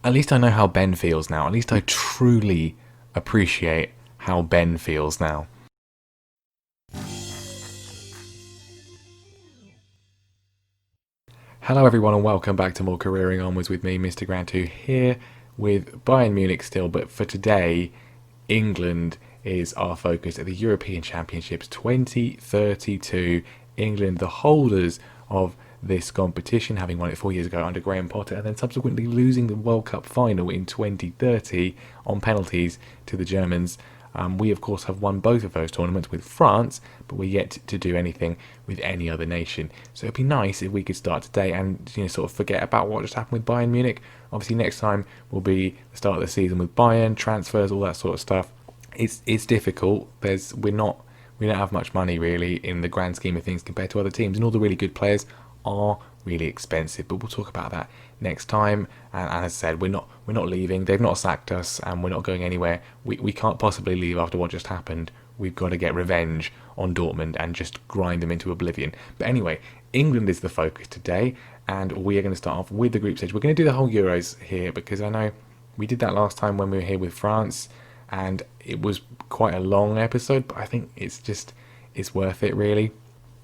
At least I know how Ben feels now. At least I truly appreciate how Ben feels now. Hello everyone and welcome back to more Careering Onwards with me, Mr. Grant 2, here with Bayern Munich still, but for today, England is our focus at the European Championships 2032. England, the holders of this competition, having won it 4 years ago under Graham Potter and then subsequently losing the World Cup final in 2030 on penalties to the Germans. We, of course, have won both of those tournaments with France, but we're yet to do anything with any other nation. So it'd be nice if we could start today and sort of forget about what just happened with Bayern Munich. Obviously, next time will be the start of the season with Bayern, transfers, all that sort of stuff. It's difficult. We don't have much money really in the grand scheme of things compared to other teams, and all the really good players are really expensive, but we'll talk about that next time. And as I said, we're not leaving. They've not sacked us, and we're not going anywhere. We can't possibly leave after what just happened. We've got to get revenge on Dortmund and just grind them into oblivion. But anyway, England is the focus today, and we are going to start off with the group stage. We're going to do the whole Euros here because I know we did that last time when we were here with France, and it was quite a long episode, but I think it's worth it really.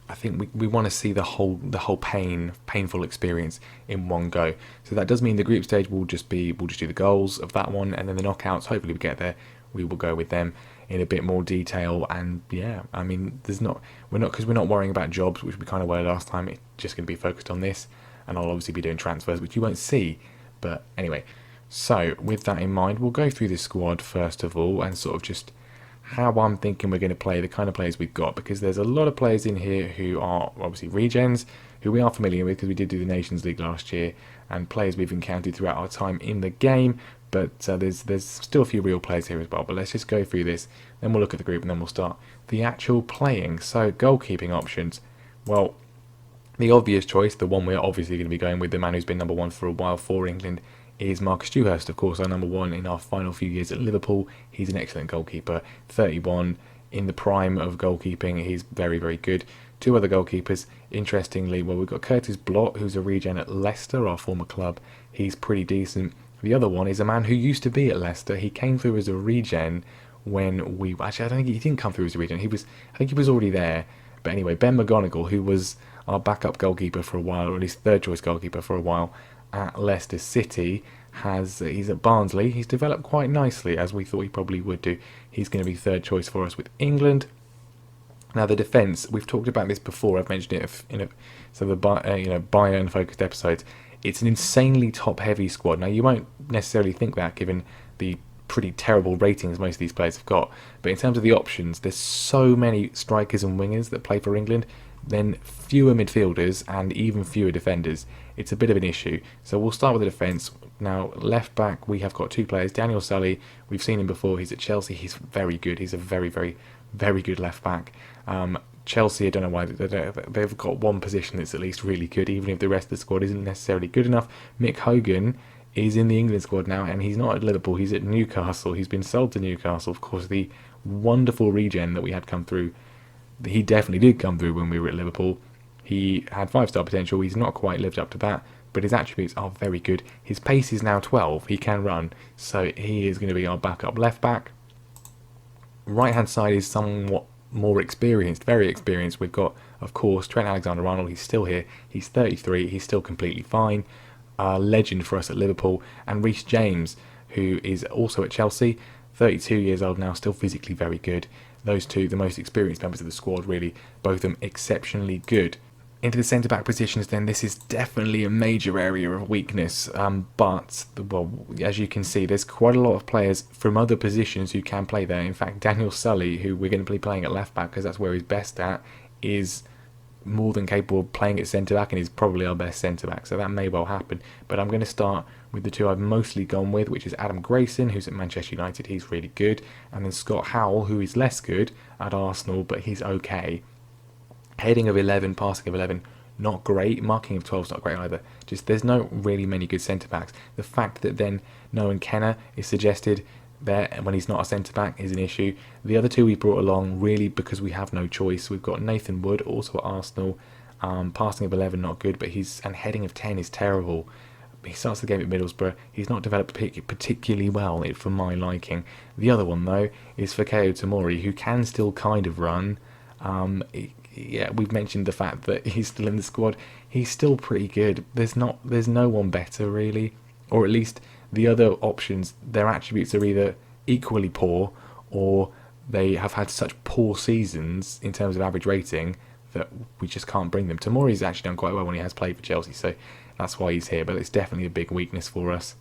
I think we want to see the whole painful experience in one go. So that does mean the group stage we'll just do the goals of that one, and then the knockouts. Hopefully we get there. We will go with them in a bit more detail. And yeah, I mean, we're not worrying about jobs, which we kind of were last time. It's just going to be focused on this, and I'll obviously be doing transfers, which you won't see. But anyway, so with that in mind, we'll go through the squad first of all, and sort of just how I'm thinking we're going to play, the kind of players we've got, because there's a lot of players in here who are obviously regens, who we are familiar with because we did do the Nations League last year, and players we've encountered throughout our time in the game, but there's still a few real players here as well. But let's just go through this, then we'll look at the group, and then we'll start the actual playing. So goalkeeping options, well, the obvious choice, the one we're obviously going to be going with, the man who's been number one for a while for England, is Marcus Dewhurst, of course, our number one in our final few years at Liverpool. He's an excellent goalkeeper, 31, in the prime of goalkeeping. He's very, very good. Two other goalkeepers, interestingly, well, we've got Curtis Blott, who's a regen at Leicester, our former club. He's pretty decent. The other one is a man who used to be at Leicester. He came through as a regen when we... Actually, I don't think he didn't come through as a regen. I think he was already there. But anyway, Ben McGonigal, who was our backup goalkeeper for a while, or at least third choice goalkeeper for a while, at Leicester City, he's at Barnsley. He's developed quite nicely, as we thought he probably would do. He's going to be third choice for us with England. Now the defence, we've talked about this before. I've mentioned it in the Bayern focused episodes. It's an insanely top heavy squad. Now you won't necessarily think that given the pretty terrible ratings most of these players have got, but in terms of the options, there's so many strikers and wingers that play for England, then fewer midfielders and even fewer defenders. It's a bit of an issue. So we'll start with the defence. Now, left back, we have got two players. Daniel Sully, we've seen him before. He's at Chelsea. He's very good. He's a very, very, very good left back. Chelsea, I don't know why, they've got one position that's at least really good, even if the rest of the squad isn't necessarily good enough. Mick Hogan is in the England squad now, and he's not at Liverpool. He's at Newcastle. He's been sold to Newcastle. Of course, the wonderful regen that we had come through, he definitely did come through when we were at Liverpool. He had 5-star potential. He's not quite lived up to that, but his attributes are very good. His pace is now 12. He can run, so he is going to be our backup left back. Right hand side is somewhat more experienced, very experienced. We've got, of course, Trent Alexander-Arnold. He's still here. He's 33. He's still completely fine. Legend for us at Liverpool. And Reece James, who is also at Chelsea, 32 years old now, still physically very good. Those two, the most experienced members of the squad, really, both of them exceptionally good. Into the centre-back positions, then, this is definitely a major area of weakness. But, well, as you can see, there's quite a lot of players from other positions who can play there. In fact, Daniel Sully, who we're going to be playing at left-back because that's where he's best at, is more than capable of playing at centre-back and is probably our best centre-back. So that may well happen. But I'm going to start with the two I've mostly gone with, which is Adam Grayson, who's at Manchester United. He's really good. And then Scott Howell, who is less good at Arsenal, but he's okay. Heading of 11, passing of 11, not great. Marking of 12 is not great either. Just there's no really many good centre-backs. The fact that then Noah Kenner is suggested there when he's not a centre-back is an issue. The other two we brought along really because we have no choice. We've got Nathan Wood, also at Arsenal. Passing of 11, not good, but and heading of 10 is terrible. he starts the game at Middlesbrough. He's not developed particularly well for my liking. The other one, though, is Fikayo Tomori, who can still kind of run. Yeah, we've mentioned the fact that he's still in the squad. He's still pretty good. There's no one better, really. Or at least the other options, their attributes are either equally poor or they have had such poor seasons in terms of average rating that we just can't bring them. Tomori's actually done quite well when he has played for Chelsea, so that's why he's here, but it's definitely a big weakness for us.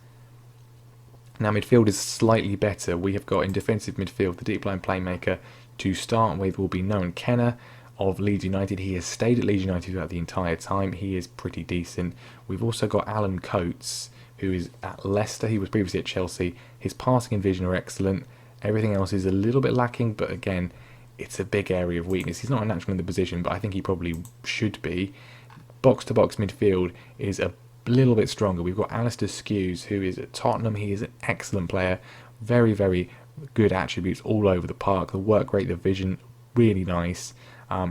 Now, midfield is slightly better. We have got in defensive midfield, the deep line playmaker to start with will be Noah Kenner of Leeds United. He has stayed at Leeds United throughout the entire time. He is pretty decent. We've also got Alan Coates, who is at Leicester. He was previously at Chelsea. His passing and vision are excellent. Everything else is a little bit lacking, but again, it's a big area of weakness. He's not a natural in the position, but I think he probably should be. Box-to-box midfield is a little bit stronger. We've got Alistair Skews, who is at Tottenham. He is an excellent player. Very, very good attributes all over the park. The work rate, the vision, really nice.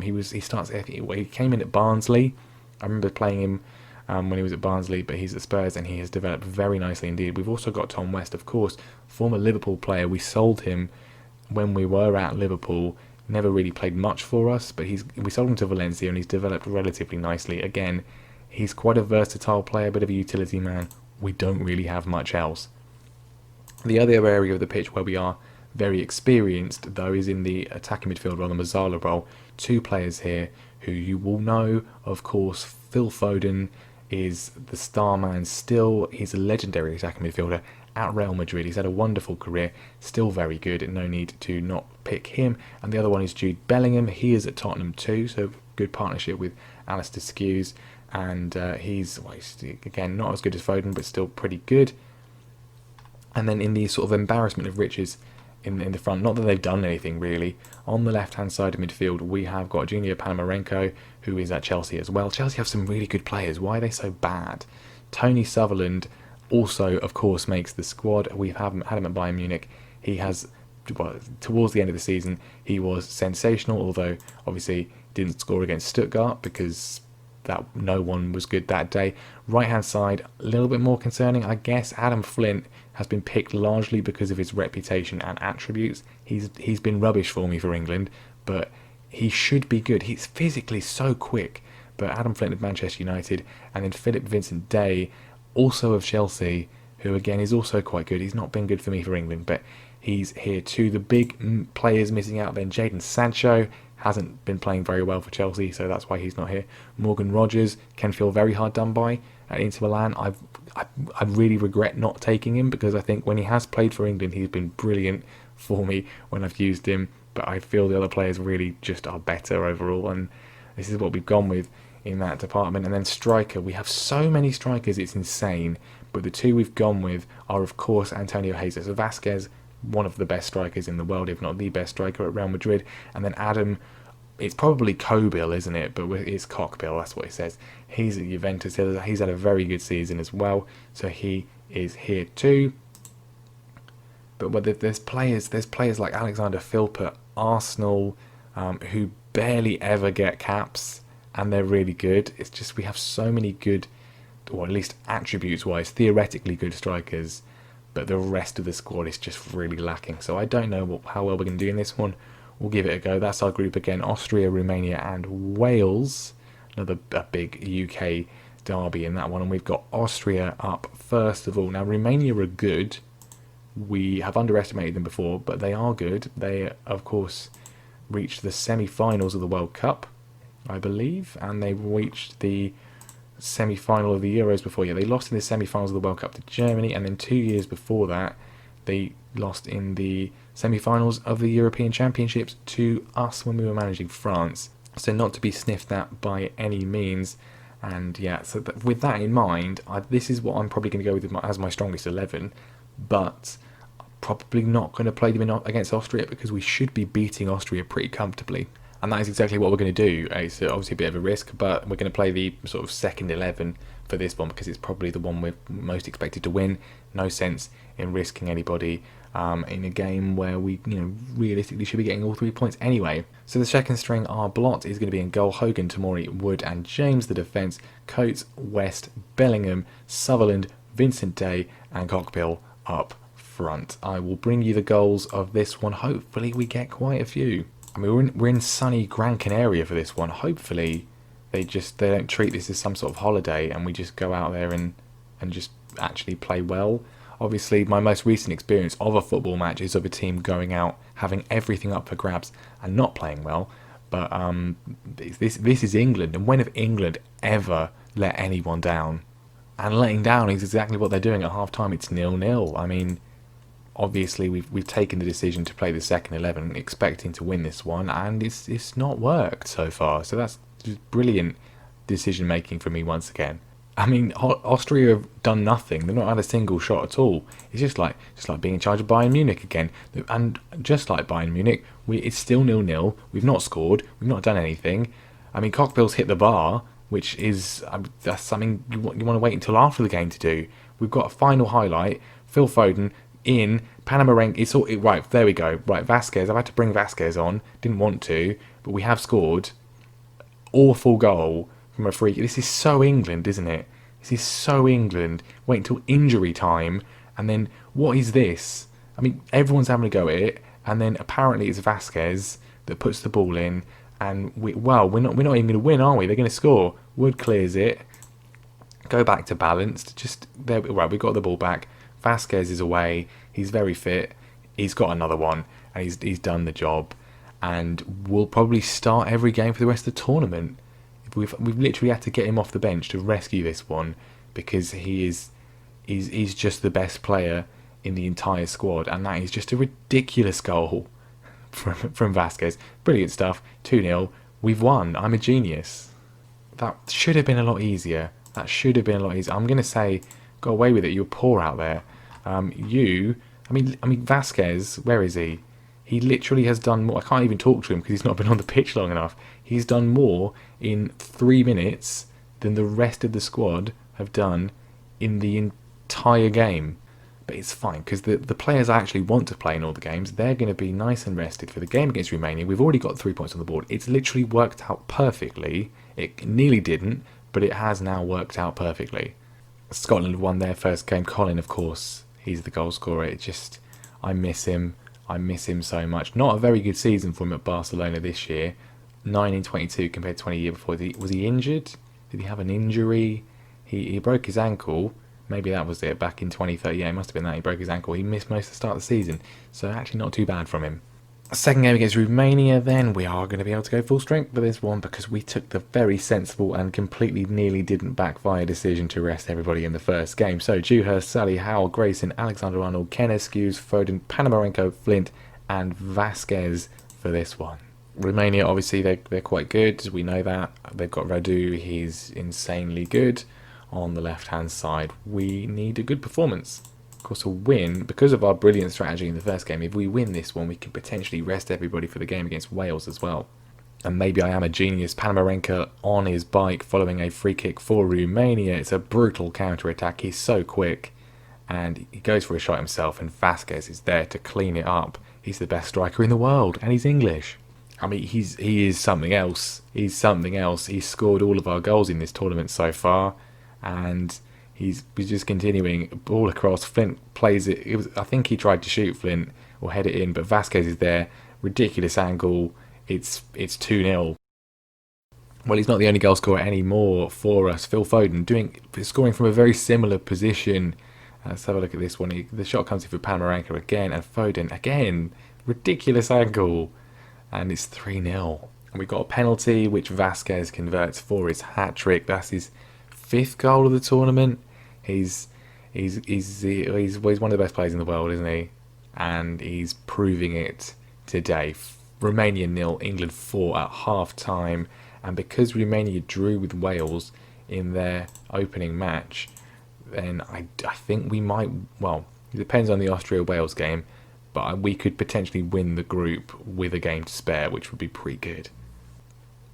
He came in at Barnsley. I remember playing him when he was at Barnsley, but he's at Spurs and he has developed very nicely indeed. We've also got Tom West, of course, former Liverpool player. We sold him when we were at Liverpool. Never really played much for us, but we sold him to Valencia and he's developed relatively nicely. Again, he's quite a versatile player, a bit of a utility man. We don't really have much else. The other area of the pitch where we are very experienced, though, is in the attacking midfield on the Mazzala role. Two players here who you will know, of course. Phil Foden is the star man still. He's a legendary attacking midfielder at Real Madrid. He's had a wonderful career, still very good, and no need to not pick him. And the other one is Jude Bellingham. He is at Tottenham too, so good partnership with Alistair Skews. And he's again not as good as Foden, but still pretty good. And then in the sort of embarrassment of riches in the front, not that they've done anything really, on the left-hand side of midfield, we have got Junior Panamarenko, who is at Chelsea as well. Chelsea have some really good players. Why are they so bad? Tony Sutherland also, of course, makes the squad. We've had him at Bayern Munich. He has, towards the end of the season, he was sensational, although obviously didn't score against Stuttgart because that no one was good that day. Right-hand side, a little bit more concerning, I guess. Adam Flint has been picked largely because of his reputation and attributes. He's been rubbish for me for England, but he should be good. He's physically so quick. But Adam Flint of Manchester United, and then Philip Vincent-Day, also of Chelsea, who again is also quite good. He's not been good for me for England, but he's here too. The big players missing out then, Jadon Sancho hasn't been playing very well for Chelsea, so that's why he's not here. Morgan Rogers can feel very hard done by at Inter Milan. I really regret not taking him because I think when he has played for England, he's been brilliant for me when I've used him, but I feel the other players really just are better overall, and this is what we've gone with in that department. And then striker, we have so many strikers, it's insane, but the two we've gone with are of course Antonio Jesus Vasquez, one of the best strikers in the world, if not the best striker at Real Madrid, and then Adam, it's probably Cobill, isn't it, but it's Cockbill, that's what it says. He's at Juventus, he's had a very good season as well, so he is here too. But there's players like Alexander Philp at Arsenal, who barely ever get caps, and they're really good. It's just we have so many good, or at least attributes-wise, theoretically good strikers, but the rest of the squad is just really lacking. So I don't know how well we're going to do in this one. We'll give it a go. That's our group again: Austria, Romania, and Wales. Another big UK derby in that one, and we've got Austria up first of all. Now Romania are good. We have underestimated them before, but they are good. They, of course, reached the semi-finals of the World Cup, I believe, and they reached the semi-final of the Euros before. Yeah, they lost in the semi-finals of the World Cup to Germany, and then 2 years before that, they lost in the semi-finals of the European Championships to us when we were managing France. So not to be sniffed at by any means. And yeah, so with that in mind, this is what I'm probably going to go with as my strongest 11. But probably not going to play them against Austria because we should be beating Austria pretty comfortably. And that is exactly what we're going to do. It's obviously a bit of a risk, but we're going to play the sort of second 11 for this one because it's probably the one we're most expected to win. No sense in risking anybody in a game where we, realistically should be getting all 3 points anyway. So the second string, our blot, is going to be in goal: Hogan, Tomori, Wood, and James. The defence: Coates, West, Bellingham, Sutherland, Vincent Day and Cockbill up front. I will bring you the goals of this one. Hopefully we get quite a few. I mean, we're in sunny Gran Canaria for this one. Hopefully they don't treat this as some sort of holiday and we just go out there and just actually play well. Obviously, my most recent experience of a football match is of a team going out, having everything up for grabs and not playing well. But this is England, and when have England ever let anyone down? And letting down is exactly what they're doing at half-time. It's 0-0. I mean, obviously we've taken the decision to play the second 11, expecting to win this one, and it's not worked so far. So that's just brilliant decision making for me once again. I mean, Austria have done nothing. They've not had a single shot at all. It's just like being in charge of Bayern Munich again. And just like Bayern Munich, it's still 0-0. We've not scored. We've not done anything. I mean, Cockbill's hit the bar, which is that's something you want to wait until after the game to do. We've got a final highlight. Phil Foden in Panamarink. Right, there we go. Right, Vasquez. I've had to bring Vasquez on. Didn't want to, but we have scored. Awful goal from a free. This is so England, isn't it? This is so England. Wait until injury time, and then what is this? I mean, everyone's having a go at it, and then apparently it's Vasquez that puts the ball in, and we're not even going to win, are we? They're going to score. Wood clears it. Go back to balanced. Just there. Right, we got the ball back. Vasquez is away. He's very fit. He's got another one, and he's done the job. And we'll probably start every game for the rest of the tournament. We've literally had to get him off the bench to rescue this one because he's just the best player in the entire squad, and that is just a ridiculous goal from Vasquez. Brilliant stuff. 2-0. We've won. I'm a genius. That should have been a lot easier. I'm going to say, go away with it. You're poor out there. I mean Vasquez. Where is he? He literally has done more. I can't even talk to him because he's not been on the pitch long enough. He's done more in 3 minutes than the rest of the squad have done in the entire game. But it's fine because the players actually want to play in all the games. They're going to be nice and rested for the game against Romania. We've already got 3 points on the board. It's literally worked out perfectly. It nearly didn't, but it has now worked out perfectly. Scotland won their first game. Colin, of course, he's the goal scorer. I miss him. I miss him so much. Not a very good season for him at Barcelona this year. 9 in 22 compared to 20 year before. Was he injured? Did he have an injury? He broke his ankle. Maybe that was it. Back in 2030. Yeah, it must have been that. He broke his ankle. He missed most of the start of the season. So actually not too bad from him. Second game against Romania then. We are going to be able to go full strength for this one because we took the very sensible and completely nearly didn't backfire decision to rest everybody in the first game. So Dewhurst, Sally, Howell, Grayson, Alexander-Arnold, Ken Eskews, Foden, Panamarenko, Flint and Vasquez for this one. Romania, obviously, they're quite good. We know that. They've got Radu. He's insanely good on the left-hand side. We need a good performance. Of course, a win, because of our brilliant strategy in the first game, if we win this one, we can potentially rest everybody for the game against Wales as well. And maybe I am a genius. Panamarenko on his bike following a free kick for Romania. It's a brutal counter-attack. He's so quick. And he goes for a shot himself, and Vasquez is there to clean it up. He's the best striker in the world, and he's English. I mean, he is something else. He's something else. He's scored all of our goals in this tournament so far, and he's just continuing. Ball across. Flint plays it. I think he tried to shoot Flint or head it in, but Vasquez is there. Ridiculous angle. It's 2-0. Well, he's not the only goal scorer anymore for us. Phil Foden scoring from a very similar position. Let's have a look at this one. The shot comes in for Panamarenko again, and Foden again. Ridiculous angle. And it's 3-0. And we've got a penalty, which Vasquez converts for his hat-trick. That's his 5th goal of the tournament. He's one of the best players in the world, isn't he? And he's proving it today. Romania 0, England 4 at half-time. And because Romania drew with Wales in their opening match, then I think we might... Well, it depends on the Austria-Wales game. But we could potentially win the group with a game to spare, which would be pretty good.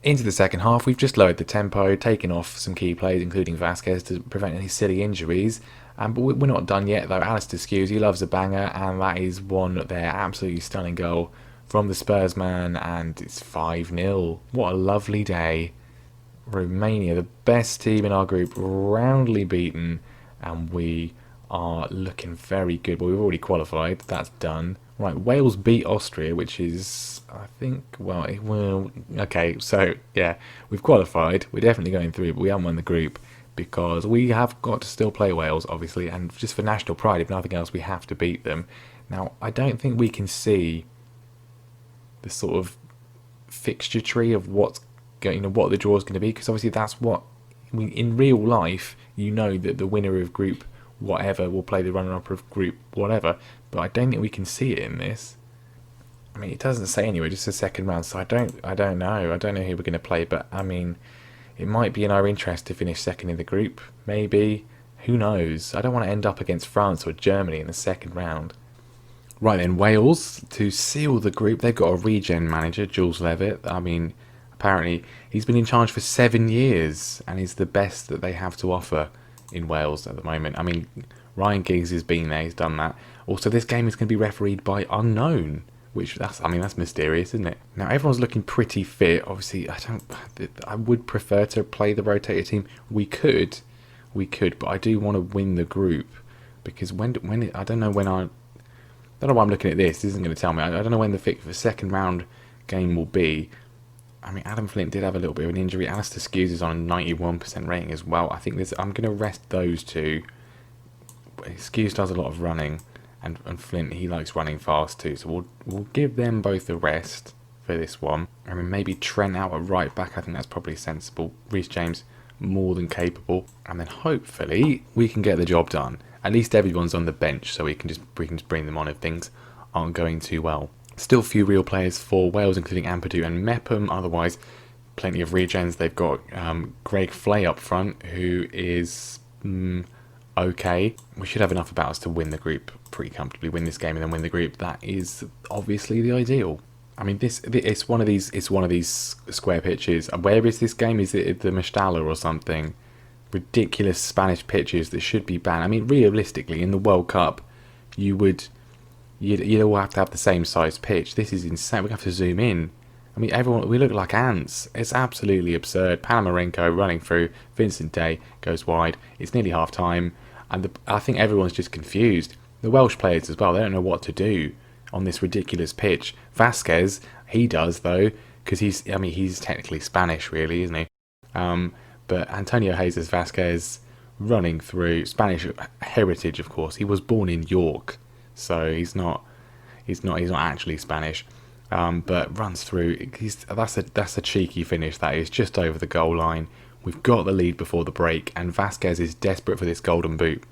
Into the second half, we've just lowered the tempo, taken off some key players, including Vasquez, to prevent any silly injuries. But we're not done yet, though. Alistair Skews, he loves a banger, and that is one there. Absolutely stunning goal from the Spurs man, and it's 5-0. What a lovely day. Romania, the best team in our group, roundly beaten. and we are looking very good. Well, we've already qualified. That's done. Right, Wales beat Austria, which is, I think, well, okay, so, yeah, we've qualified. We're definitely going through, but we haven't won the group because we have got to still play Wales, obviously, and just for national pride, if nothing else, we have to beat them. Now, I don't think we can see the sort of fixture tree of what's going, what the draw is going to be, because obviously that's what, in real life, that the winner of group whatever will play the runner-up of group whatever, but I don't think we can see it in this. I mean, it doesn't say anyway, just a second round, so I don't know. I don't know who we're going to play, but I mean, it might be in our interest to finish second in the group, maybe. Who knows? I don't want to end up against France or Germany in the second round. Right then, Wales, to seal the group, they've got a regen manager, Jules Levitt. I mean, apparently he's been in charge for 7 years and he's the best that they have to offer in Wales at the moment. I mean, Ryan Giggs has been there, he's done that. Also, this game is going to be refereed by unknown, which that's mysterious, isn't it? Now, everyone's looking pretty fit. Obviously, I would prefer to play the rotator team. We could, but I do want to win the group because I don't know why I'm looking at this. This isn't going to tell me. I don't know when the second round game will be. I mean, Adam Flint did have a little bit of an injury. Alistair Skews is on a 91% rating as well. I think I'm going to rest those two. Skews does a lot of running, and Flint, he likes running fast too. So we'll give them both a rest for this one. I mean, maybe Trent out at right back. I think that's probably sensible. Reece James, more than capable. And then hopefully we can get the job done. At least everyone's on the bench, so we can just bring them on if things aren't going too well. Still few real players for Wales, including Ampadu and Mepham. Otherwise, plenty of regens. They've got Greg Flay up front, who is okay. We should have enough about us to win the group pretty comfortably. Win this game and then win the group. That is obviously the ideal. I mean, it's one of these square pitches. Where is this game? Is it the Mestalla or something? Ridiculous Spanish pitches that should be banned. I mean, realistically, in the World Cup, you'd all have to have the same size pitch. This is insane. We have to zoom in. I mean, we look like ants. It's absolutely absurd. Panamarenko running through. Vincent Day goes wide. It's nearly half time, and I think everyone's just confused. The Welsh players as well. They don't know what to do on this ridiculous pitch. Vasquez, he does though, because he's technically Spanish, really, isn't he? But Antonio Jesus Vasquez running through, Spanish heritage, of course. He was born in York, so he's not actually Spanish. But runs through. That's a cheeky finish. That is just over the goal line. We've got the lead before the break, and Vasquez is desperate for this golden boot.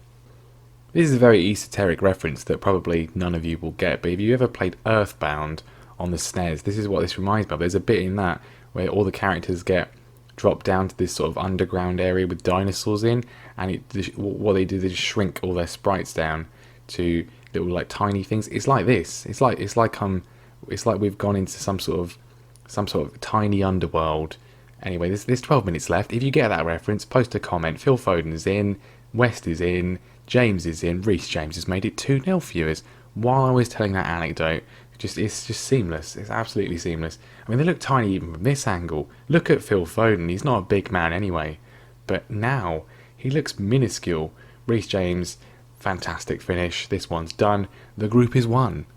This is a very esoteric reference that probably none of you will get, but if you ever played Earthbound on the SNES, this is what this reminds me of. There's a bit in that where all the characters get dropped down to this sort of underground area with dinosaurs in, and what they do, they just shrink all their sprites down to little like tiny things. It's like this. It's like we've gone into some sort of tiny underworld. Anyway, there's 12 minutes left. If you get that reference, post a comment. Phil Foden is in, West is in, James is in, Reece James has made it 2-0 for us. While I was telling that anecdote, it's just seamless. It's absolutely seamless. I mean, they look tiny even from this angle. Look at Phil Foden. He's not a big man anyway, but now he looks minuscule. Reece James, fantastic finish. This one's done. The group is won.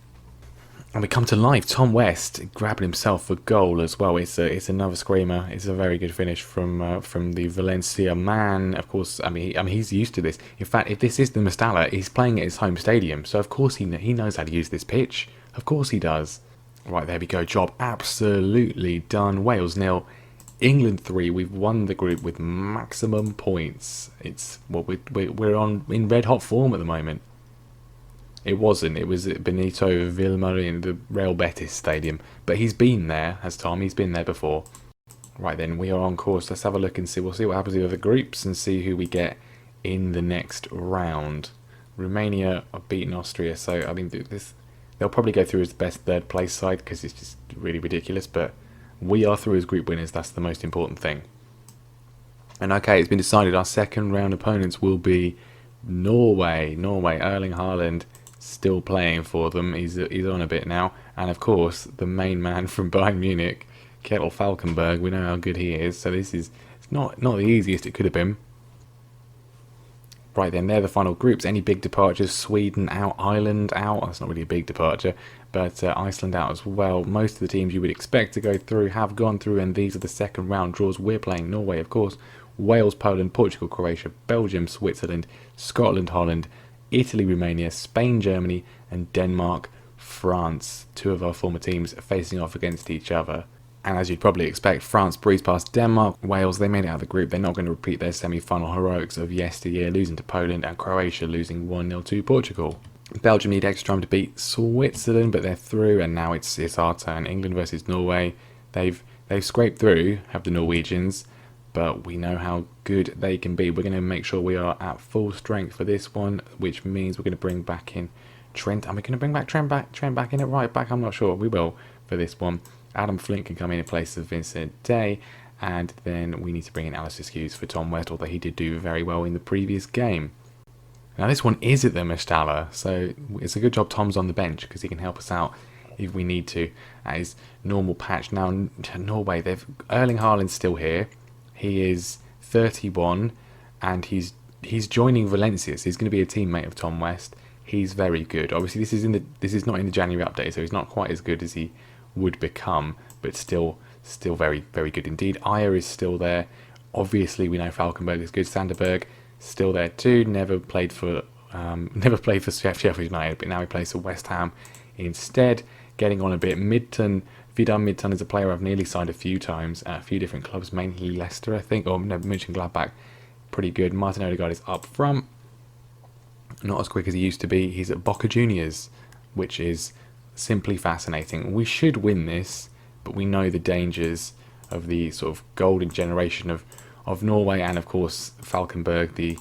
And we come to life. Tom West grabbing himself a goal as well. It's another screamer. It's a very good finish from the Valencia man. Of course, I mean he's used to this. In fact, if this is the Mestalla, he's playing at his home stadium, so of course he knows how to use this pitch. Of course he does. Right, there we go. Job absolutely done. Wales 0, England 3. We've won the group with maximum points. It's we're in red hot form at the moment. It wasn't. It was at Benito Villamarín, the Real Betis stadium. But he's been there, has Tom. He's been there before. Right then, we are on course. Let's have a look and see. We'll see what happens with the groups and see who we get in the next round. Romania are beating Austria, so I mean they'll probably go through as the best third place side because it's just really ridiculous. But we are through as group winners. That's the most important thing. And okay, it's been decided our second round opponents will be Norway. Erling Haaland still playing for them. He's on a bit now, and of course the main man from Bayern Munich, Kettle Falkenberg. We know how good he is, so it's not the easiest it could have been. Right then, they're the final groups. Any big departures? Sweden out, Ireland out. That's not really a big departure, but Iceland out as well. Most of the teams you would expect to go through have gone through, and these are the second round draws. We're playing Norway, of course, Wales, Poland, Portugal, Croatia, Belgium, Switzerland, Scotland, Holland, Italy, Romania, Spain, Germany, and Denmark, France. Two of our former teams facing off against each other. And as you'd probably expect, France breezed past Denmark. Wales, they made it out of the group. They're not going to repeat their semi-final heroics of yesteryear, losing to Poland, and Croatia losing 1-0 to Portugal. Belgium need extra time to beat Switzerland, but they're through, and now it's our turn. England versus Norway. They've scraped through, have the Norwegians, but we know how good they can be. We're going to make sure we are at full strength for this one, which means we're going to bring back in Trent. And we're going to bring back Trent back in at right back. I'm not sure. We will for this one. Adam Flint can come in place of Vincent Day, and then we need to bring in Alistair Hughes for Tom West, although he did do very well in the previous game. Now this one is at the Mestalla, so it's a good job Tom's on the bench because he can help us out if we need to at his normal patch. Now Norway, Erling Haaland's still here. He is 31, and he's joining Valencia, so he's going to be a teammate of Tom West. He's very good. Obviously, this is not in the January update, so he's not quite as good as he would become, but still very, very good indeed. Ayer is still there. Obviously, we know Falkenberg is good. Sanderberg still there too. Never played for Sheffield United, but now he plays for West Ham instead. Getting on a bit. Vidar Midtun is a player I've nearly signed a few times at a few different clubs, mainly Leicester, I think, or no, Monchengladbach. Pretty good. Martin Odegaard is up front. Not as quick as he used to be. He's at Boca Juniors, which is simply fascinating. We should win this, but we know the dangers of the sort of golden generation of Norway, and of course Falkenberg, the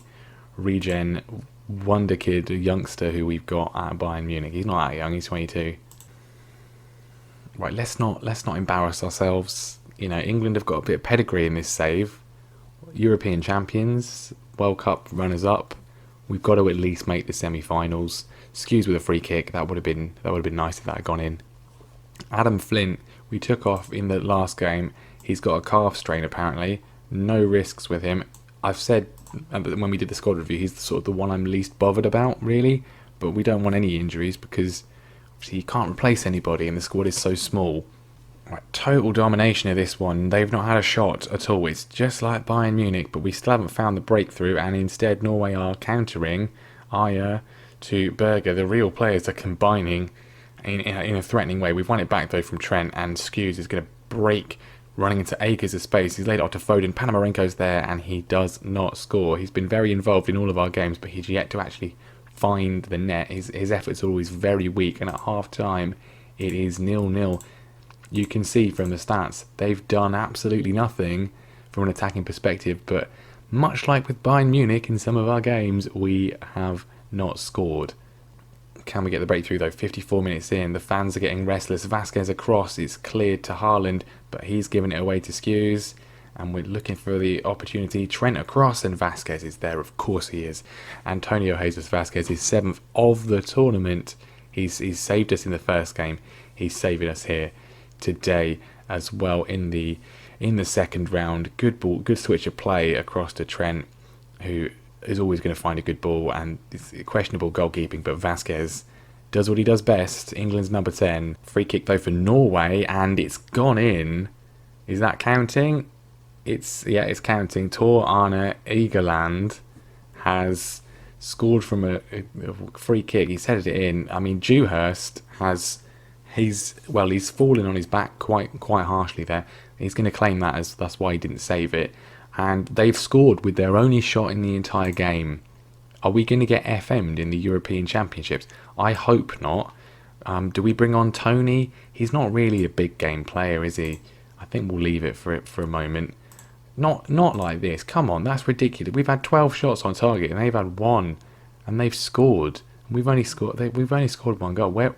regen wonder kid, youngster who we've got at Bayern Munich. He's not that young, he's 22. Right, let's not embarrass ourselves. You know, England have got a bit of pedigree in this save. European champions, World Cup runners-up. We've got to at least make the semi-finals. Excuse with a free kick. That would have been nice if that had gone in. Adam Flint, we took off in the last game. He's got a calf strain apparently. No risks with him. I've said when we did the squad review, he's sort of the one I'm least bothered about really. But we don't want any injuries because obviously you can't replace anybody and the squad is so small. Right, total domination of this one. They've not had a shot at all. It's just like Bayern Munich, but we still haven't found the breakthrough, and instead Norway are countering. Ayer to Berger. The real players are combining in a threatening way. We've won it back though from Trent, and Skewes is going to break, running into acres of space. He's laid it off to Foden. Panamarenko's there, and he does not score. He's been very involved in all of our games, but he's yet to actually find the net. His efforts are always very weak, and at half time it is 0-0. You can see from the stats, they've done absolutely nothing from an attacking perspective, but much like with Bayern Munich in some of our games, we have not scored. Can we get the breakthrough though? 54 minutes in, the fans are getting restless. Vasquez across, it's cleared to Haaland, but he's given it away to Skewes, and we're looking for the opportunity. Trent across, and Vasquez is there, of course he is. Antonio Jesus Vasquez is 7th of the tournament. He's saved us in the first game, he's saving us here today as well in the second round. Good ball, good switch of play across to Trent, who is always going to find a good ball, and it's questionable goalkeeping, but Vasquez does what he does best. England's number 10. Free kick though for Norway, and it's gone in. Is that counting? It's counting. Tor Arne Egeland has scored from a free kick. He's headed it in. I mean, Dewhurst has he's fallen on his back quite harshly there. He's going to claim that as that's why he didn't save it. And they've scored with their only shot in the entire game. Are we going to get FM'd in the European Championships? I hope not. Do we bring on Tony? He's not really a big game player, is he? I think we'll leave it for a moment. Not like this. Come on, that's ridiculous. We've had 12 shots on target and they've had 1, and they've scored. We've only scored 1 goal. Where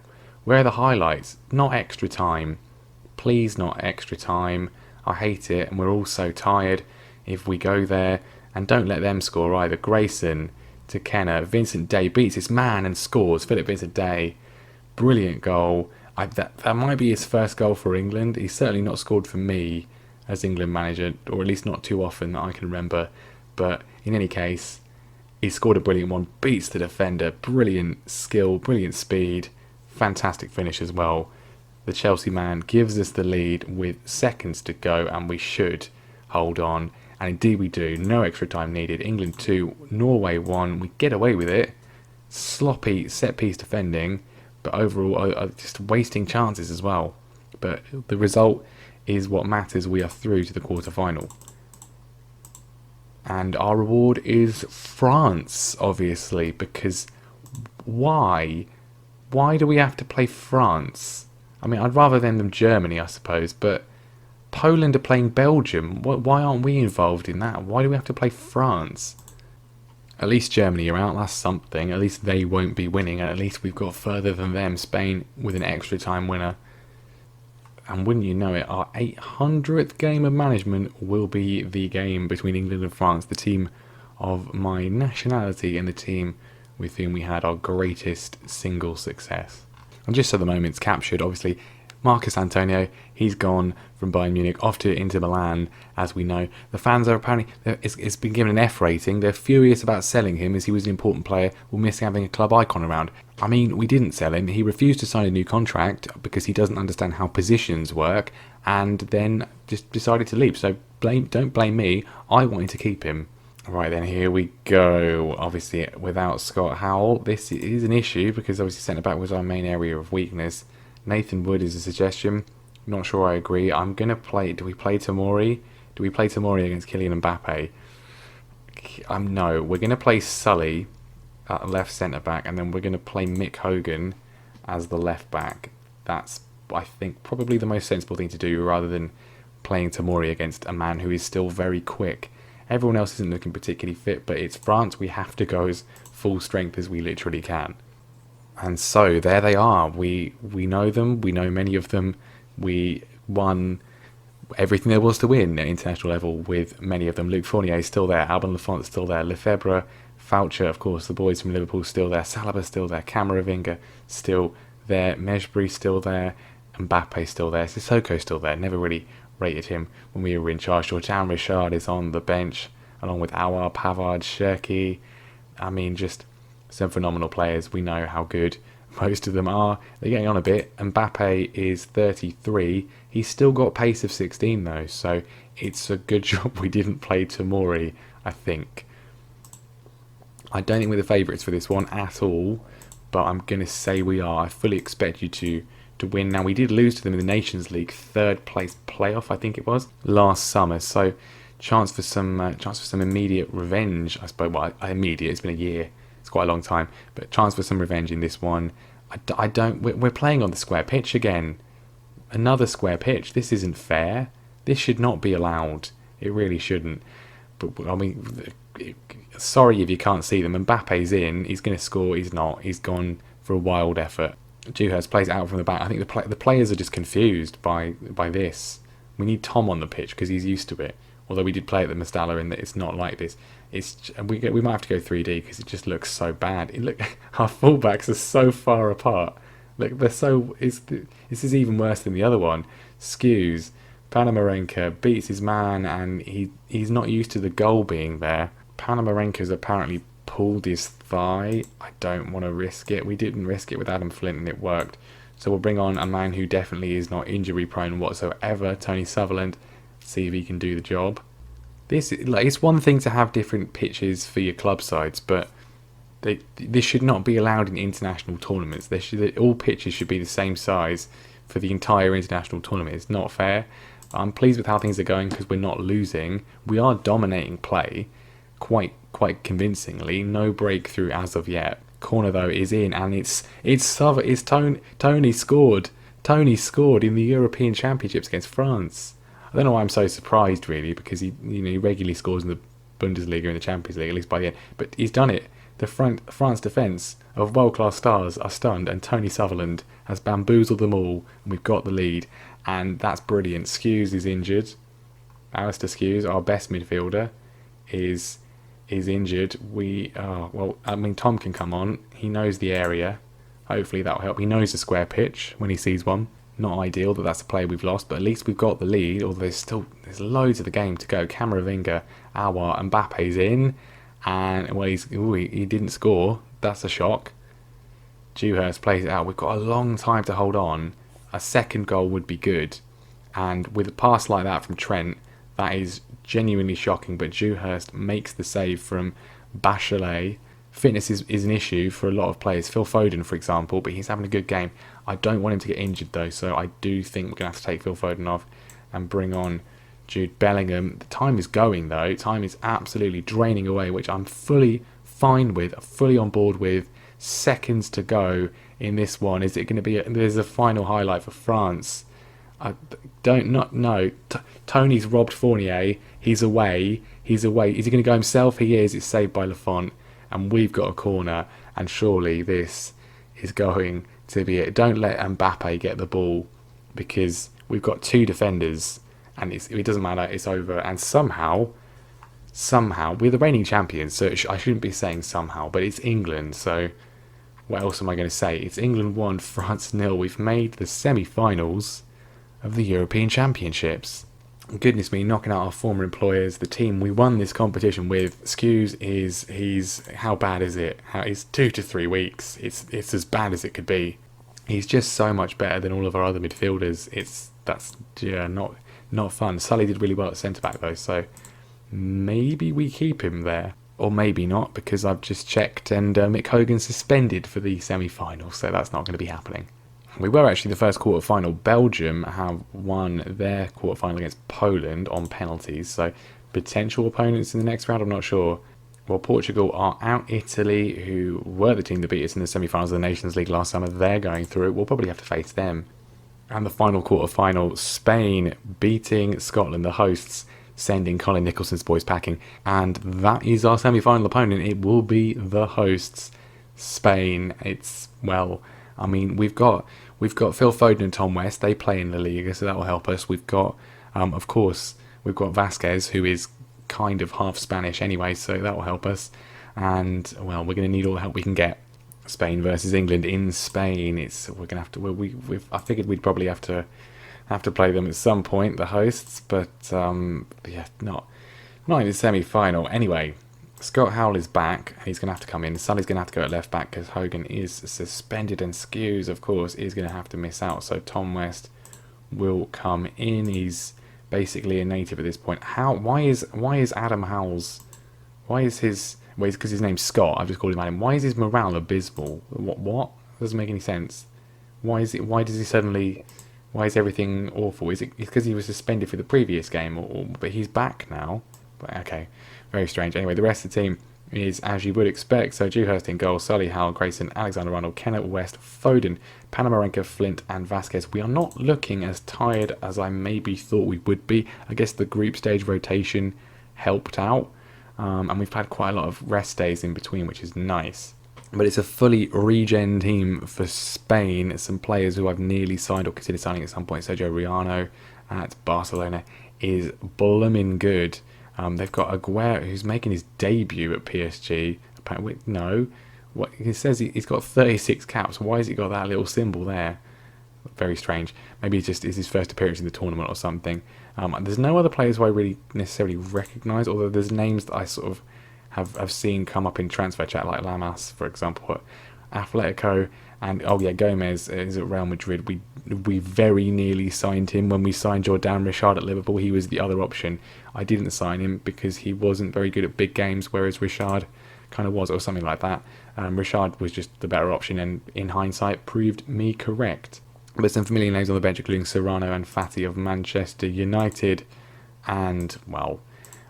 are the highlights? Not extra time. Please, not extra time. I hate it, and we're all so tired if we go there. And don't let them score either. Grayson to Kenner. Vincent Day beats his man and scores. Philip Vincent Day. Brilliant goal. That might be his first goal for England. He's certainly not scored for me as England manager, or at least not too often that I can remember. But in any case, He scored a brilliant one, beats the defender, brilliant skill, brilliant speed, fantastic finish as well. The Chelsea man gives us the lead with seconds to go, and we should hold on. And indeed we do. No extra time needed. England 2, Norway 1. We get away with it. Sloppy set-piece defending, but overall just wasting chances as well. But the result is what matters. We are through to the quarter-final. And our reward is France, obviously, because why? Why do we have to play France? I mean, I'd rather than Germany, I suppose, but Poland are playing Belgium. Why aren't we involved in that? Why do we have to play France? At least Germany are out, that's something. At least they won't be winning, and at least we've got further than them. Spain with an extra time winner. And wouldn't you know it, our 800th game of management will be the game between England and France, the team of my nationality and the team with whom we had our greatest single success. And just so the moment's captured, obviously, Marcus Antonio, he's gone from Bayern Munich off to Inter Milan, as we know. The fans are apparently, it's been given an F rating. They're furious about selling him as he was an important player. We're missing having a club icon around. I mean, we didn't sell him. He refused to sign a new contract because he doesn't understand how positions work, and then just decided to leave. So don't blame me. I wanted to keep him. Right then, here we go. Obviously, without Scott Howell, this is an issue because obviously centre-back was our main area of weakness. Nathan Wood is a suggestion. Not sure I agree. I'm going to play... Do we play Tomori? Do we play Tomori against Kylian Mbappe? No, we're going to play Sully at left centre-back, and then we're going to play Mick Hogan as the left-back. That's, I think, probably the most sensible thing to do rather than playing Tomori against a man who is still very quick. Everyone else isn't looking particularly fit, but it's France. We have to go as full strength as we literally can. And so there they are. We know them. We know many of them. We won everything there was to win at international level with many of them. Luc Fournier is still there. Alban Lafont still there. Lefebvre, Foucher, of course, the boys from Liverpool still there. Saliba still there. Camavinga still there. Mejbri still there. Mbappe still there. Sissoko still there. Never really rated him when we were in charge. Jordan Richard is on the bench along with Awar, Pavard, Cherki. I mean, just some phenomenal players. We know how good most of them are. They're getting on a bit. Mbappe is 33. He's still got pace of 16 though, so it's a good job we didn't play Tomori, I think. I don't think we're the favourites for this one at all, but I'm going to say we are. I fully expect you to win. Now, we did lose to them in the Nations League, third place playoff, I think it was, last summer, so chance for some immediate revenge, I suppose. Well, immediate, it's been a year. It's quite a long time, but chance for some revenge in this one. We're playing on the square pitch again. Another square pitch. This isn't fair. This should not be allowed. It really shouldn't. But I mean, sorry if you can't see them. Mbappe's in. He's going to score. He's not. He's gone for a wild effort. Dewhurst plays it out from the back. I think the players are just confused by this. We need Tom on the pitch because he's used to it. Although we did play at the Mestalla and it's not like this. We might have to go 3D because it just looks so bad. Our fullbacks are so far apart. Look, this is even worse than the other one. Skews, Panamarenko beats his man and he's not used to the goal being there. Panamarenko's apparently pulled his thigh. I don't want to risk it. We didn't risk it with Adam Flint and it worked. So we'll bring on a man who definitely is not injury prone whatsoever, Tony Sutherland. See if he can do the job. It's one thing to have different pitches for your club sides, but this should not be allowed in international tournaments. All pitches should be the same size for the entire international tournament. It's not fair. I'm pleased with how things are going because we're not losing. We are dominating play quite convincingly. No breakthrough as of yet. Corner though is in, and Tony scored. Tony scored in the European Championships against France. I don't know why I'm so surprised, really, because he regularly scores in the Bundesliga and the Champions League, at least by the end. But he's done it. The France defence of world-class stars are stunned, and Tony Sutherland has bamboozled them all, and we've got the lead, and that's brilliant. Skews is injured. Alistair Skews, our best midfielder, is injured. Tom can come on. He knows the area. Hopefully that'll help. He knows the square pitch when he sees one. Not ideal that that's a player we've lost, but at least we've got the lead, although there's loads of the game to go. Camavinga, Awar, Mbappe's in, And, well, he didn't score. That's a shock. Dewhurst plays it out. We've got a long time to hold on. A second goal would be good. And with a pass like that from Trent, that is genuinely shocking. But Dewhurst makes the save from Bachelet. Fitness is an issue for a lot of players. Phil Foden, for example, but he's having a good game. I don't want him to get injured, though, so I do think we're going to have to take Phil Foden off and bring on Jude Bellingham. The time is going, though. Time is absolutely draining away, which I'm fully fine with, fully on board with. Seconds to go in this one. Is it going to be... There's a final highlight for France. I don't not know. Tony's robbed Fournier. He's away. Is he going to go himself? He is. It's saved by Lafont. And we've got a corner. And surely this is going to be it. Don't let Mbappe get the ball, because we've got two defenders. And it doesn't matter. It's over. And somehow, we're the reigning champions. So I shouldn't be saying somehow. But it's England. So what else am I going to say? It's England 1, France 0. We've made the semi-finals of the European Championships. Goodness me, knocking out our former employers. The team we won this competition with, he's how bad is it? It's 2 to 3 weeks. It's as bad as it could be. He's just so much better than all of our other midfielders. That's not fun. Sully did really well at centre back though, so maybe we keep him there. Or maybe not, because I've just checked and Mick Hogan suspended for the semi-final, so that's not going to be happening. We were actually the first quarter-final. Belgium have won their quarter-final against Poland on penalties, so potential opponents in the next round, I'm not sure. Well, Portugal are out. Italy, who were the team that beat us in the semi-finals of the Nations League last summer, they're going through. We'll probably have to face them. And the final quarter-final, Spain beating Scotland, the hosts, sending Colin Nicholson's boys packing. And that is our semi-final opponent. It will be the hosts, Spain. We've got Phil Foden and Tom West. They play in La Liga, so that will help us. We've got, of course, Vasquez, who is kind of half Spanish anyway, so that will help us. And, well, we're going to need all the help we can get. Spain versus England in Spain. We're going to have to... I figured we'd probably have to play them at some point, the hosts, but not in the semi-final. Anyway, Scott Howell is back. He's going to have to come in. Sully's going to have to go at left back because Hogan is suspended, and Skews, of course, is going to have to miss out. So Tom West will come in. He's basically a native at this point. Why is Adam Howell's... Why is his... Well, it's because his name's Scott. I've just called him Adam. Why is his morale abysmal? What? Doesn't make any sense. Why is everything awful? Is it because he was suspended for the previous game, but he's back now? But okay, very strange. Anyway, the rest of the team is as you would expect. So Dewhurst in goal, Sully, Howell, Grayson, Alexander-Arnold, Kenneth West, Foden, Panamarenko, Flint and Vasquez. We are not looking as tired as I maybe thought we would be. I guess the group stage rotation helped out. And we've had quite a lot of rest days in between, which is nice. But it's a fully regen team for Spain. Some players who I've nearly signed or considered signing at some point. Sergio Riano at Barcelona is blooming good. They've got Aguero, who's making his debut at PSG. He says he's got 36 caps. Why has he got that little symbol there? Very strange. Maybe it just is his first appearance in the tournament or something. There's no other players who I really necessarily recognise, although there's names that I sort of have seen come up in transfer chat, like Lamas, for example, at Atletico, and Gomez is at Real Madrid. We very nearly signed him when we signed Jordan Richard at Liverpool. He was the other option. I didn't sign him because he wasn't very good at big games, whereas Richard kind of was, or something like that. Richard was just the better option, and in hindsight proved me correct. But some familiar names on the bench, including Serrano and Fati of Manchester United. And, well,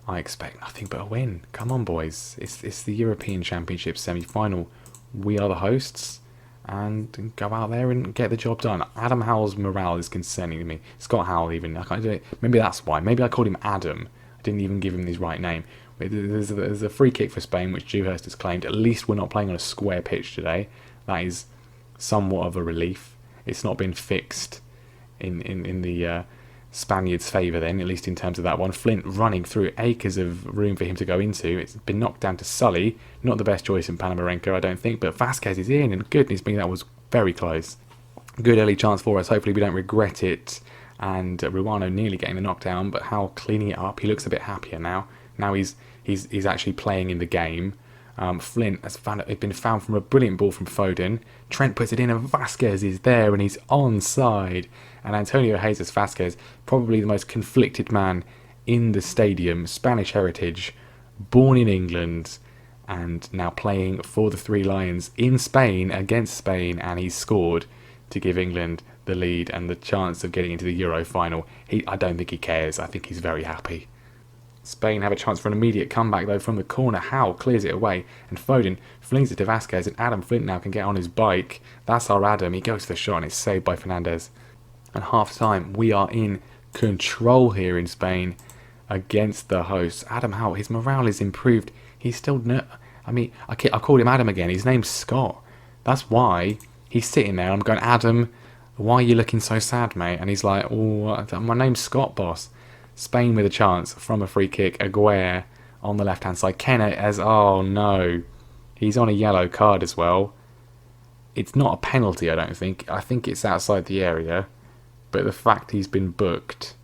I expect nothing but a win. Come on, boys. It's the European Championship semi-final. We are the hosts. And go out there and get the job done. Adam Howell's morale is concerning to me. Scott Howell, even. I can't do it. Maybe that's why. Maybe I called him Adam. I didn't even give him his right name. There's a free kick for Spain, which Dewhurst has claimed. At least we're not playing on a square pitch today. That is somewhat of a relief. It's not been fixed in the Spaniards' favour then, at least in terms of that one. Flint running through acres of room for him to go into. It's been knocked down to Sully. Not the best choice in Panamarenko, I don't think, but Vasquez is in, and goodness me, that was very close. Good early chance for us. Hopefully we don't regret it. And Ruano nearly getting the knockdown, but Howell cleaning it up. He looks a bit happier now. Now he's he's actually playing in the game. Flint has been found from a brilliant ball from Foden. Trent puts it in and Vasquez is there and he's onside. And Antonio Jesus Vasquez, probably the most conflicted man in the stadium, Spanish heritage, born in England and now playing for the Three Lions in Spain against Spain, and he's scored to give England the lead and the chance of getting into the Euro final. I don't think he cares. I think he's very happy. Spain have a chance for an immediate comeback though from the corner. Howe clears it away and Foden flings it to Vasquez, and Adam Flint now can get on his bike. That's our Adam. He goes to the shot and it's saved by Fernandez. And half time, we are in control here in Spain against the hosts. Adam Howe, his morale is improved. He's still I called him Adam again. His name's Scott. That's why he's sitting there. I'm going, Adam, why are you looking so sad, mate? And he's like, oh, my name's Scott, boss. Spain with a chance from a free kick. Aguirre on the left-hand side. Kenna as, oh no, he's on a yellow card as well. It's not a penalty, I don't think. I think it's outside the area. But the fact he's been booked,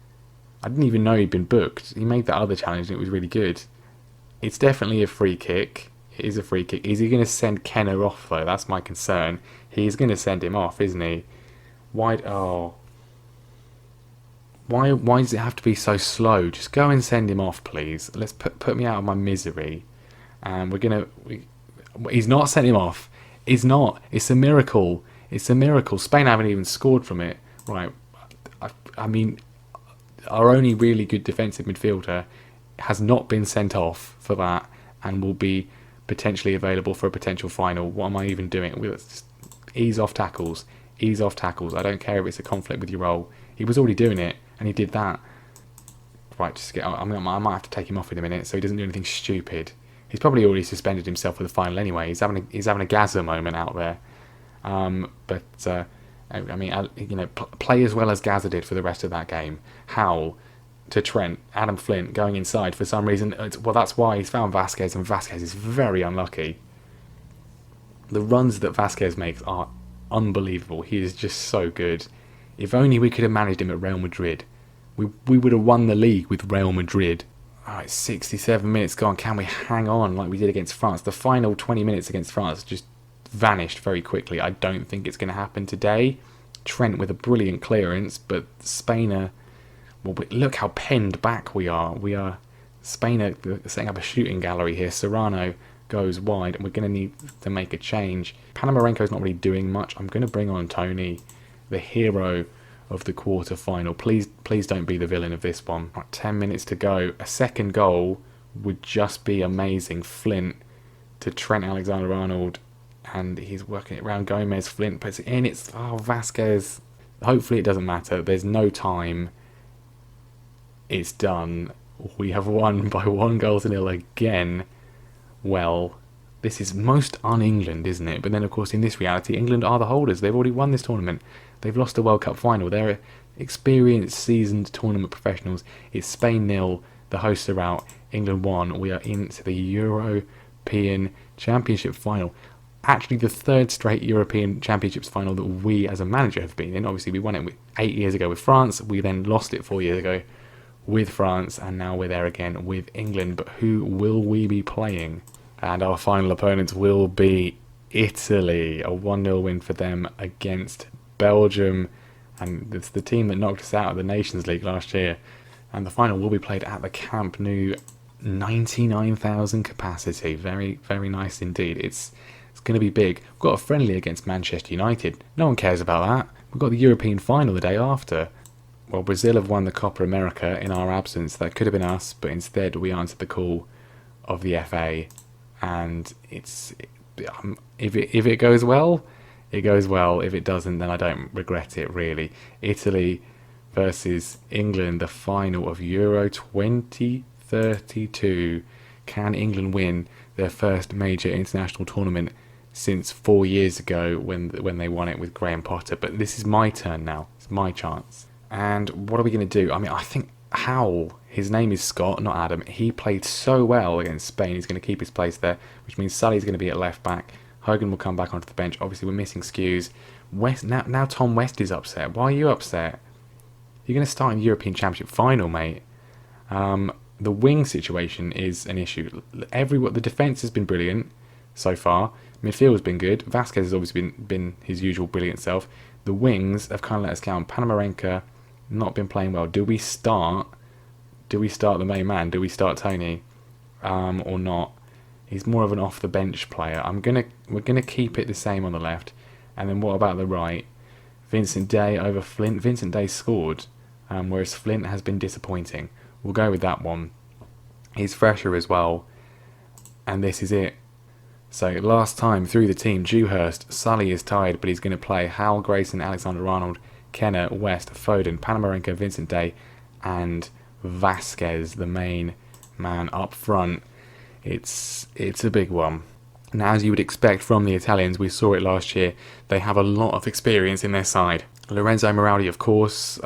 I didn't even know he'd been booked. He made that other challenge and it was really good. It's definitely a free kick. It is a free kick. Is he going to send Kenna off though? That's my concern. He's going to send him off, isn't he? Why does it have to be so slow? Just go and send him off, please. Let's put me out of my misery. And he's not sent him off. He's not. It's a miracle. It's a miracle. Spain haven't even scored from it. Right. I mean, our only really good defensive midfielder has not been sent off for that and will be potentially available for a potential final. What am I even doing? Let's just ease off tackles. Ease off tackles. I don't care if it's a conflict with your role. He was already doing it. And he did that. Right, just I might have to take him off in a minute so he doesn't do anything stupid. He's probably already suspended himself for the final anyway. He's having a Gaza moment out there. Play as well as Gaza did for the rest of that game. Howe to Trent, Adam Flint going inside for some reason. That's why he's found Vasquez, and Vasquez is very unlucky. The runs that Vasquez makes are unbelievable. He is just so good. If only we could have managed him at Real Madrid. We would have won the league with Real Madrid. Alright, 67 minutes gone. Can we hang on like we did against France? The final 20 minutes against France just vanished very quickly. I don't think it's going to happen today. Trent with a brilliant clearance, but Spain are... Well, look how penned back we are. Spain are setting up a shooting gallery here. Serrano goes wide, and we're going to need to make a change. Panamarenko's not really doing much. I'm going to bring on Tony, the hero of the quarter final. Please don't be the villain of this one. Right, 10 minutes to go. A second goal would just be amazing. Flint to Trent Alexander-Arnold, and he's working it around Gomez. Flint puts it in. It's Vasquez. Hopefully it doesn't matter. There's no time. It's done. We have won by 1-0 again. Well, this is most un-England, isn't it? But then, of course, in this reality, England are the holders. They've already won this tournament. They've lost the World Cup final. They're experienced, seasoned tournament professionals. It's Spain 0. The hosts are out. England 1. We are into the European Championship final. Actually, the third straight European Championships final that we, as a manager, have been in. Obviously, we won it 8 years ago with France. We then lost it 4 years ago with France. And now we're there again with England. But who will we be playing? And our final opponents will be Italy. A 1-0 win for them against Belgium. And it's the team that knocked us out of the Nations League last year. And the final will be played at the Camp Nou. 99,000 capacity. Very, very nice indeed. It's going to be big. We've got a friendly against Manchester United. No one cares about that. We've got the European final the day after. Well, Brazil have won the Copa America in our absence. That could have been us, but instead we answered the call of the FA. And if it goes well, it goes well. If it doesn't, then I don't regret it, really. Italy versus England, the final of Euro 2032. Can England win their first major international tournament since 4 years ago when they won it with Graham Potter? But this is my turn now. It's my chance. And what are we going to do? I mean, I think Howe, his name is Scott, not Adam. He played so well against Spain. He's going to keep his place there, which means Sully's going to be at left back. Hogan will come back onto the bench. Obviously, we're missing Skews. Now Tom West is upset. Why are you upset? You're going to start in the European Championship final, mate. the wing situation is an issue. The defence has been brilliant so far. Midfield has been good. Vasquez has obviously been his usual brilliant self. The wings have kind of let us down. Panamarenka not been playing well. Do we start the main man? Do we start Tony or not? He's more of an off the bench player. We're gonna keep it the same on the left. And then what about the right? Vincent Day over Flint. Vincent Day scored, whereas Flint has been disappointing. We'll go with that one. He's fresher as well. And this is it. So last time through the team, Dewhurst, Sully is tired, but he's going to play Hal, Grayson, Alexander-Arnold, Kenner, West, Foden, Panamarenko, Vincent Day, and Vasquez, the main man up front. It's a big one. Now, as you would expect from the Italians, we saw it last year, they have a lot of experience in their side. Lorenzo Moraldi, of course,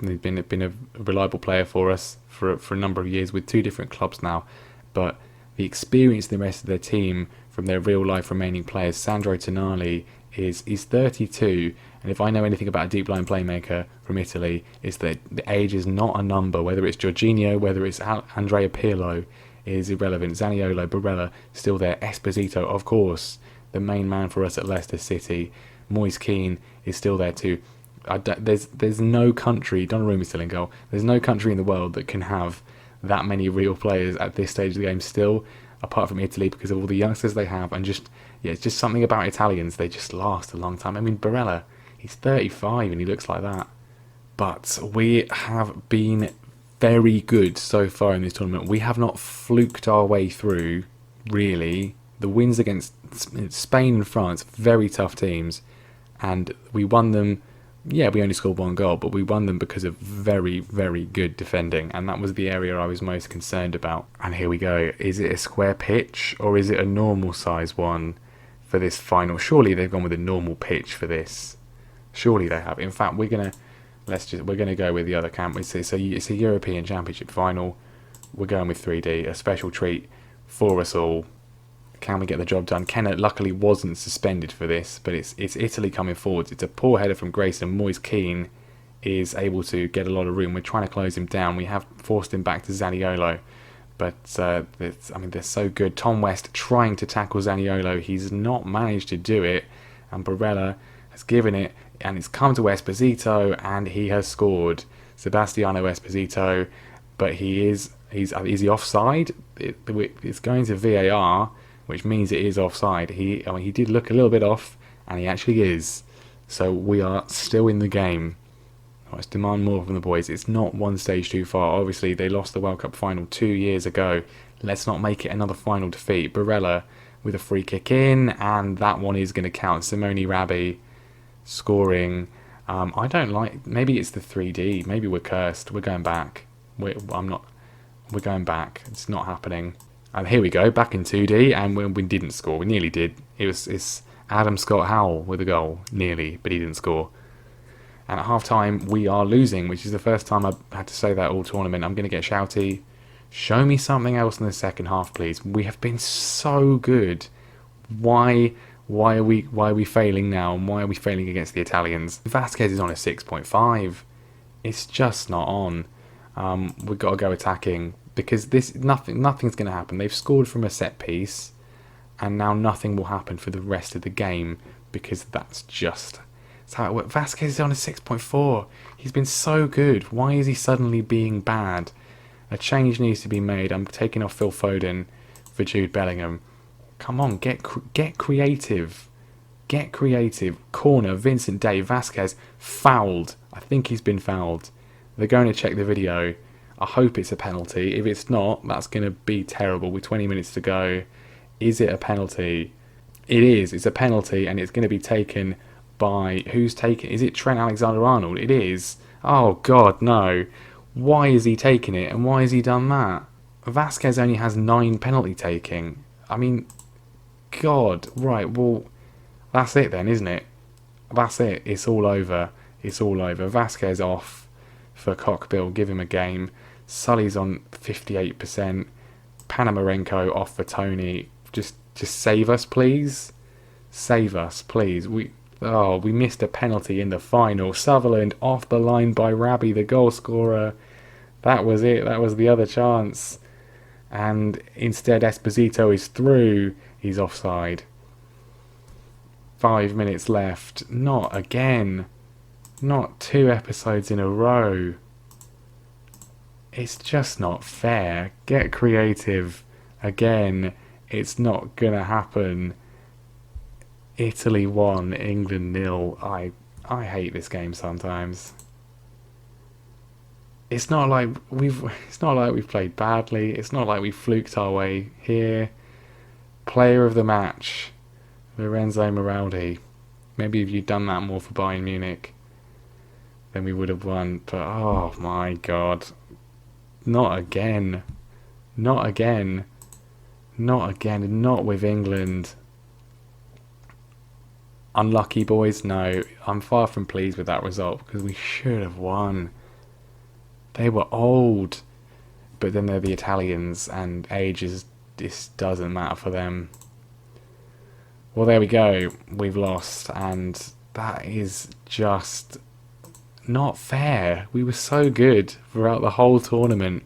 he's been a reliable player for us for a number of years with 2 different clubs now, but the experience in the rest of their team from their real-life remaining players, Sandro Tonali is 32, and if I know anything about a deep-line playmaker from Italy, it's that the age is not a number. Whether it's Jorginho, whether it's Andrea Pirlo, is irrelevant. Zaniolo, Barella, still there. Esposito, of course, the main man for us at Leicester City. Moise Kean is still there too. There's no country, Donnarumma's still in goal, there's no country in the world that can have that many real players at this stage of the game still, apart from Italy, because of all the youngsters they have, and it's just something about Italians, they just last a long time. I mean, Barella, he's 35 and he looks like that. But we have been very good so far in this tournament. We have not fluked our way through, really. The wins against Spain and France, very tough teams, and we won them. Yeah, we only scored 1 goal, but we won them because of very, very good defending, and that was the area I was most concerned about. And here we go. Is it a square pitch, or is it a normal size one for this final? Surely they've gone with a normal pitch for this. Surely they have. In fact, we're gonna go with the other camp. It's a European Championship final. We're going with 3D, a special treat for us all. Can we get the job done? Kenner luckily wasn't suspended for this, but it's Italy coming forwards. It's a poor header from Grayson. Moise Kean is able to get a lot of room. We're trying to close him down. We have forced him back to Zaniolo, but they're so good. Tom West trying to tackle Zaniolo. He's not managed to do it, and Barella has given it, and it's come to Esposito, and he has scored. Sebastiano Esposito, but is he offside? It's going to VAR, which means it is offside. He did look a little bit off, and he actually is. So we are still in the game. Let's demand more from the boys. It's not one stage too far. Obviously, they lost the World Cup final 2 years ago. Let's not make it another final defeat. Barella with a free kick in, and that one is going to count. Simone Rabbi scoring. I don't like. Maybe it's the 3D. Maybe we're cursed. We're going back. We're going back. It's not happening. And here we go, back in 2D, and we didn't score. We nearly did. It's Adam Scott Howell with a goal, nearly, but he didn't score. And at half-time, we are losing, which is the first time I've had to say that all tournament. I'm going to get shouty. Show me something else in the second half, please. We have been so good. Why are we failing now, and why are we failing against the Italians? Vasquez is on a 6.5. It's just not on. We've got to go attacking, because nothing's going to happen. They've scored from a set piece, and now nothing will happen for the rest of the game, because that's just how it works. Vasquez is on a 6.4. He's been so good. Why is he suddenly being bad? A change needs to be made. I'm taking off Phil Foden for Jude Bellingham. Come on, get creative. Get creative. Corner, Vincent Day, Vasquez, fouled. I think he's been fouled. They're going to check the video. I hope it's a penalty. If it's not, that's going to be terrible with 20 minutes to go. Is it a penalty? It is. It's a penalty, and it's going to be taken by... Who's taking... Is it Trent Alexander-Arnold? It is. Oh, God, no. Why is he taking it, and why has he done that? Vasquez only has 9 penalty taking. I mean, God. Right, well, that's it then, isn't it? That's it. It's all over. It's all over. Vasquez off for Cockbill. Give him a game. Sully's on 58%. Panamarenko off for Tony. Just save us, please. Save us, please. We missed a penalty in the final. Sutherland off the line by Rabbi, the goal scorer. That was it. That was the other chance. And instead Esposito is through. He's offside. 5 minutes left. Not again. Not 2 episodes in a row. It's just not fair. Get creative. Again, it's not gonna happen. Italy 1, England 0. I hate this game sometimes. It's not like we've played badly. It's not like we fluked our way here. Player of the match, Lorenzo Maraldi. Maybe if you'd done that more for Bayern Munich, then we would have won. But oh my god. Not again. Not again. Not again. Not with England. Unlucky, boys? No. I'm far from pleased with that result because we should have won. They were old. But then they're the Italians and this doesn't matter for them. Well, there we go. We've lost, and that is just not fair. We were so good throughout the whole tournament.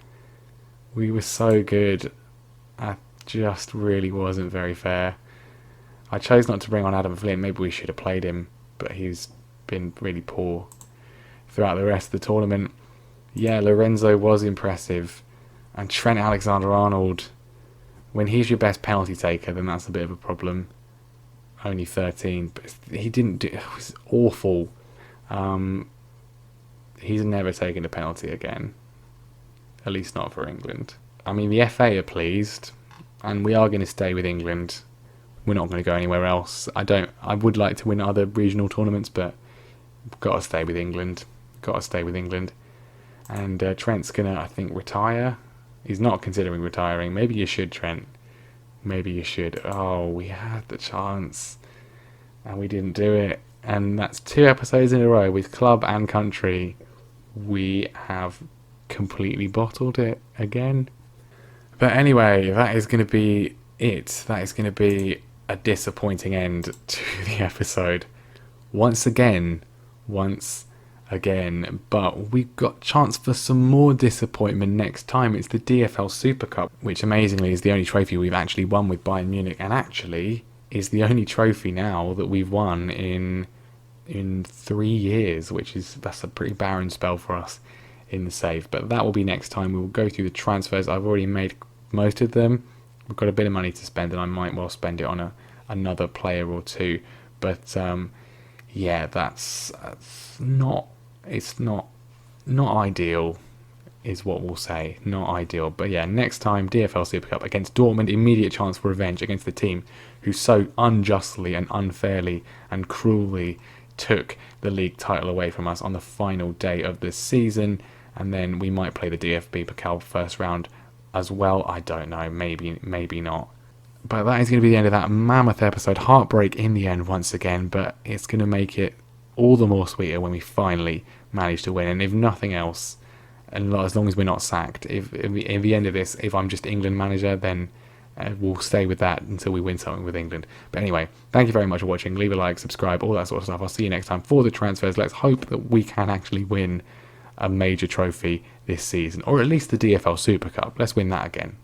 We were so good. That just really wasn't very fair. I chose not to bring on Adam Flint. Maybe we should have played him, but he's been really poor throughout the rest of the tournament. Yeah, Lorenzo was impressive. And Trent Alexander-Arnold, when he's your best penalty taker, then that's a bit of a problem. Only 13, but he didn't do. It was awful. He's never taken a penalty again. At least not for England. I mean, the FA are pleased, and we are going to stay with England. We're not going to go anywhere else. I would like to win other regional tournaments, but we've got to stay with England. Got to stay with England. And Trent's going to, I think, retire. He's not considering retiring. Maybe you should, Trent. Maybe you should. Oh, we had the chance. And we didn't do it. And that's 2 episodes in a row with club and country. We have completely bottled it again. But anyway, that is going to be it. That is going to be a disappointing end to the episode. Once again. But we've got chance for some more disappointment next time. It's the Dfl Super Cup, which amazingly is the only trophy we've actually won with Bayern Munich, and actually is the only trophy now that we've won in 3 years, that's a pretty barren spell for us in the save. But that will be next time. We will go through the transfers. I've already made most of them. We've got a bit of money to spend, and I might well spend it on another player or two. But yeah, that's not. It's not ideal, is what we'll say. Not ideal. But yeah, next time, Dfl Super Cup against Dortmund. Immediate chance for revenge against the team who so unjustly and unfairly and cruelly took the league title away from us on the final day of the season. And then we might play the DFB Pokal first round as well. I don't know. Maybe not. But that is going to be the end of that mammoth episode. Heartbreak in the end once again. But it's going to make it all the more sweeter when we finally manage to win. And if nothing else, and as long as we're not sacked, if at the end of this, if I'm just England manager, then we'll stay with that until we win something with England. But anyway, thank you very much for watching. Leave a like, subscribe, all that sort of stuff. I'll see you next time for the transfers. Let's hope that we can actually win a major trophy this season, or at least the DFL Super Cup. Let's win that again.